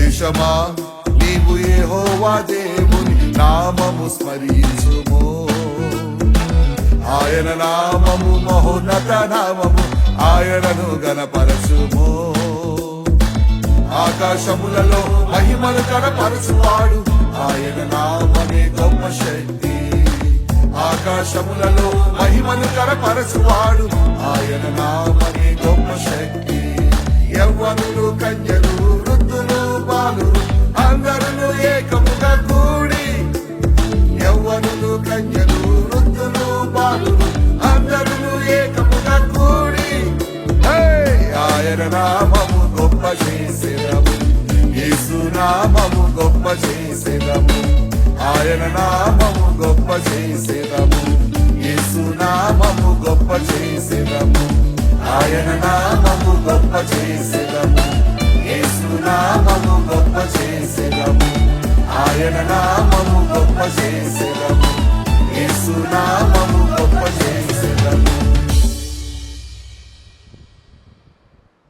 దేశమా నీవు యెహోవా దేవుని నామము స్మరించుము. ఆయన నామము మహోన్నత నామము, ఆయనను గణపరచుము. ఆకాశములలో మహిమను కనపరచువాడు, ఆయన నామమే గొప్ప శక్తి. ఆకాశములలో మహిమను కనపరచువాడు, ఆయన నామమే గొప్ప శక్తి. యవ్వనులు కన్యలు వృద్ధులు బాలురు అందరూ ఏకముగా కూడి, యవ్వనులు కన్యలు వృద్ధులు బాలురు అందరూ ఏకముగా కూడి ఆయన నామము గొప్ప చేసేదము. యేసు నామము గొప్ప చేసేదము. ఆయన నామము గొప్ప చేసేదము. యేసు నామము గొప్ప చేసేదము. ఆయన నామము గొప్ప చేసేదము. యేసు నామము గొప్ప చేసేదము. ఆయన నామము గొప్ప చేసేదము.